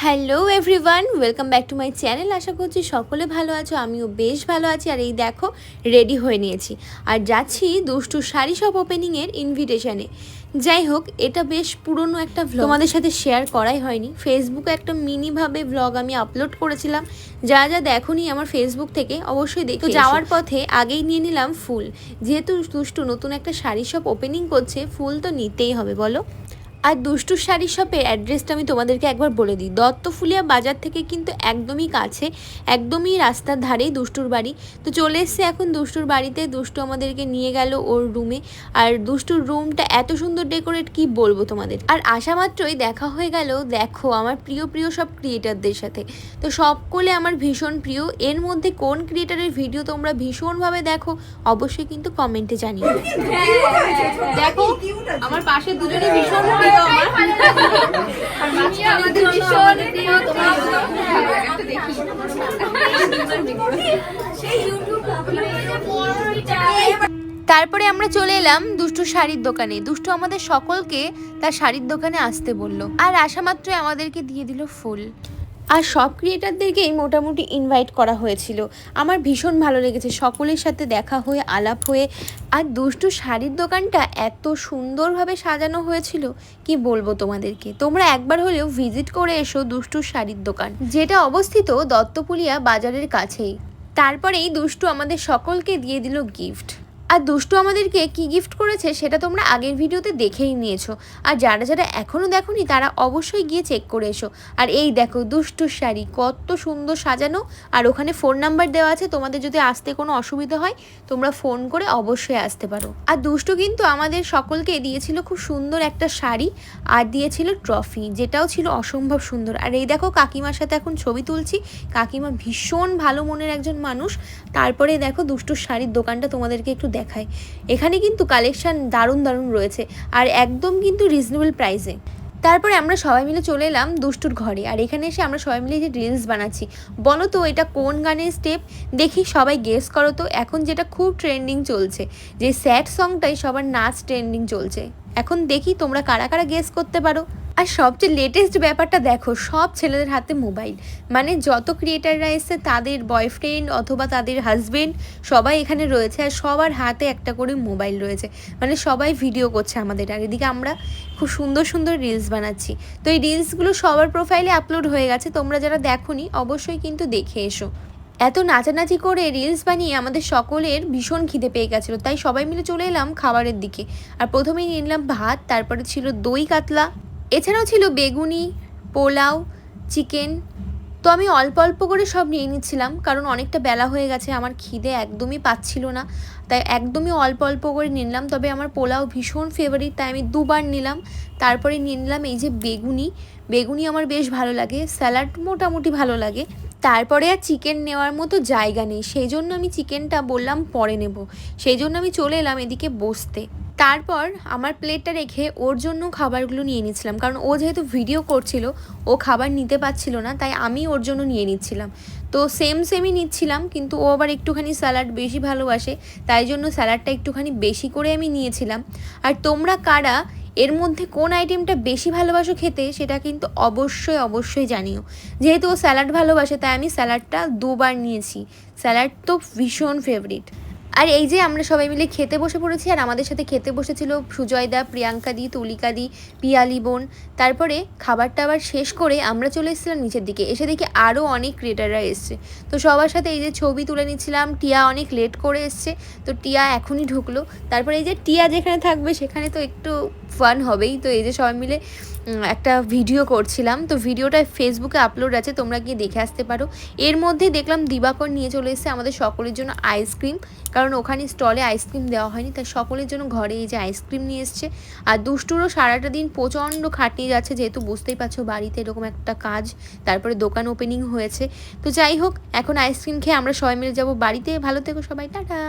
Hello everyone, welcome back to my channel. আশা করছি সকলে ভালো আছো, আমিও বেশ ভালো আছি। আর এই দেখো, রেডি হয়ে নিয়েছি আর যাচ্ছি দুষ্টু শাড়ি শপ ওপেনিংয়ের ইনভিটেশনে। যাই হোক, এটা বেশ পুরনো একটা ভ্লগ, তোমাদের সাথে শেয়ার করাই হয়নি। ফেসবুকে একটা মিনিভাবে ভ্লগ আমি আপলোড করেছিলাম, যা যা দেখোনি আমার ফেসবুক থেকে অবশ্যই দেখো। যাওয়ার পথে আগেই নিয়ে নিলাম ফুল, যেহেতু দুষ্টু নতুন একটা শাড়ি শপ ওপেনিং করছে, ফুল তো নিতেই হবে বলো। আর দুষ্টুর শাড়ি শপের অ্যাড্রেসটা আমি তোমাদেরকে একবার বলে দিই। দত্তফুলিয়া বাজার থেকে কিন্তু একদমই কাছে, একদমই রাস্তার ধারেই দুষ্টুর বাড়ি। তো চলে এসছে এখন দুষ্টুর বাড়িতে। দুষ্টু আমাদেরকে নিয়ে গেল ওর রুমে। আর দুষ্টুর রুমটা এত সুন্দর ডেকোরেট, কি বলবো তোমাদের। আর আসা মাত্রই দেখা হয়ে গেল, দেখো, আমার প্রিয় প্রিয় সব ক্রিয়েটারদের সাথে। তো সকলে আমার ভীষণ প্রিয়। এর মধ্যে কোন ক্রিয়েটারের ভিডিও তোমরা ভীষণভাবে দেখো অবশ্যই কিন্তু কমেন্টে জানিও। দেখো, আমার পাশে দুজনে ভীষণ তারপরে আমরা চলে এলাম দুষ্টু শাড়ির দোকানে। দুষ্টু আমাদের সকলকে তার শাড়ির দোকানে আসতে বলল, আর আসা মাত্রই আমাদেরকে দিয়ে দিল ফুল। আর সব ক্রিয়েটারদেরকেই মোটামুটি ইনভাইট করা হয়েছিল। আমার ভীষণ ভালো লেগেছে সকলের সাথে দেখা হয়ে, আলাপ হয়ে। আর দুষ্টু শাড়ির দোকানটা এত সুন্দরভাবে সাজানো হয়েছিল, কি বলবো তোমাদেরকে। তোমরা একবার হলেও ভিজিট করে এসো দুষ্টুর শাড়ির দোকান, যেটা অবস্থিত দত্তপুলিয়া বাজারের কাছেই। তারপরেই দুষ্টু আমাদের সকলকে দিয়ে দিল গিফট। আর দুষ্টু আমাদেরকে কি গিফট করেছে সেটা তোমরা আগের ভিডিওতে দেখেই নিয়েছো। আর যারা যারা এখনও দেখোনি তারা অবশ্যই গিয়ে চেক করে এসো। আর এই দেখো দুষ্টুর শাড়ি কত সুন্দর সাজানো। আর ওখানে ফোন নাম্বার দেওয়া আছে, তোমাদের যদি আসতে কোনো অসুবিধা হয় তোমরা ফোন করে অবশ্যই আসতে পারো। আর দুষ্টু কিন্তু আমাদের সকলকে দিয়েছিল খুব সুন্দর একটা শাড়ি, আর দিয়েছিল ট্রফি, যেটাও ছিল অসম্ভব সুন্দর। আর এই দেখো, কাকিমার সাথে এখন ছবি তুলছি। কাকিমা ভীষণ ভালো মনের একজন মানুষ। তারপরে দেখো দুষ্টুর শাড়ির দোকানটা তোমাদেরকে একটু দেখায়। এখানে কিন্তু কালেকশন দারুণ দারুণ রয়েছে, আর একদম কিন্তু রিজনেবল প্রাইসে। তারপরে আমরা সবাই মিলে চলে এলাম দুষ্টুর ঘরে। আর এখানে এসে আমরা সবাই মিলে যে রিলস বানাচ্ছি। বলো তো এটা কোন গানের স্টেপ, দেখি সবাই গেস করো তো। এখন যেটা খুব ট্রেন্ডিং চলছে, যে স্যাড সংটাই সবার নাচ ট্রেন্ডিং চলছে। এখন দেখি তোমরা কারা কারা গেস করতে পারো। আর সবচেয়ে লেটেস্ট ব্যাপারটা দেখো, সব ছেলেদের হাতে মোবাইল। মানে যত ক্রিয়েটাররা এসছে তাদের বয়ফ্রেন্ড অথবা তাদের হাজবেন্ড সবাই এখানে রয়েছে, আর সবার হাতে একটা করে মোবাইল রয়েছে। মানে সবাই ভিডিও করছে আমাদের। আর এদিকে আমরা খুব সুন্দর সুন্দর রিলস বানাচ্ছি। তো এই রিলসগুলো সবার প্রোফাইলে আপলোড হয়ে গেছে, তোমরা যারা দেখোনি অবশ্যই কিন্তু দেখে এসো। এত নাচানাচি করে রিলস বানিয়ে আমাদের সকলের ভীষণ খিদে পেয়ে গেছিলো, তাই সবাই মিলে চলে এলাম খাবারের দিকে। আর প্রথমেই নিলাম ভাত, তারপরে ছিল দই কাতলা, এছাড়াও ছিল বেগুনি, পোলাও, চিকেন। তো আমি অল্প অল্প করে সব নিয়ে নিচ্ছিলাম, কারণ অনেকটা বেলা হয়ে গেছে, আমার খিদে একদমই পাচ্ছিল না, তাই একদমই অল্প অল্প করে নিলাম। তবে আমার পোলাও ভীষণ ফেভারিট, তাই আমি দুবার নিলাম। তারপরে নিয়ে নিলাম এই যে বেগুনি। বেগুনি আমার বেশ ভালো লাগে, স্যালাড মোটামুটি ভালো লাগে। তারপরে আর চিকেন নেওয়ার মতো জায়গা নেই, সেই জন্য আমি চিকেনটা বললাম পরে নেব। সেই জন্য আমি চলে এলাম এদিকে বসতে। তারপর আমার প্লেটটা রেখে ওর জন্য খাবারগুলো নিয়ে নিচ্ছিলাম, কারণ ও যেহেতু ভিডিও করছিল ও খাবার নিতে পারছিল না, তাই আমি ওর জন্য নিয়ে নিচ্ছিলাম। তো সেমই নিচ্ছিলাম, কিন্তু ও আবার একটুখানি স্যালাড বেশি ভালোবাসে, তাই জন্য স্যালাডটা একটুখানি বেশি করে আমি নিয়েছিলাম। আর তোমরা কারা এর মধ্যে কোন আইটেমটা বেশি ভালোবাসো খেতে, সেটা কিন্তু অবশ্যই অবশ্যই জানিও। যেহেতু ও স্যালাড ভালোবাসে তাই আমি স্যালাডটা দুবার নিয়েছি। স্যালাড তো ভীষণ ফেভারিট। আর এই যে আমরা সবাই মিলে খেতে বসে পড়েছি, আর আমাদের সাথে খেতে বসেছিল সুজয়দা, প্রিয়াঙ্কা দি, তুলিকা দি, পিয়ালি বোন। তারপরে খাবারটা আবার শেষ করে আমরা চলে এসেছিলাম নিচের দিকে। এসে দেখি আরও অনেক ক্রিয়েটাররা এসছে, তো সবার সাথে এই যে ছবি তুলে নিচ্ছিলাম। টিয়া অনেক লেট করে এসছে, তো টিয়া এখনই ঢুকলো। তারপরে এই যে টিয়া যেখানে থাকবে সেখানে তো একটু ফান হবেই। তো এই যে সবাই মিলে একটা ভিডিও করছিলাম, তো ভিডিওটা ফেসবুকে আপলোড আছে, তোমরা গিয়ে দেখে আসতে পারো। এর মধ্যে দেখলাম দিবাকর নিয়ে চলে এসেছে আমাদের সকলের জন্য আইসক্রিম, কারণ ওখানে স্টলে আইসক্রিম দেওয়া হয়নি, তাই সকলের জন্য ঘরে এই যে আইসক্রিম নিয়ে এসছে। আর দুষ্টুরও সারাটা দিন প্রচণ্ড খাটনি যাচ্ছে, যেহেতু বুঝতেই পারছো বাড়িতে এরকম একটা কাজ, তারপরে দোকান ওপেনিং হয়েছে। তো যাই হোক, এখন আইসক্রিম খেয়ে আমরা সবাই মিলে যাবো বাড়িতে। ভালো থেকো সবাই, টাটা।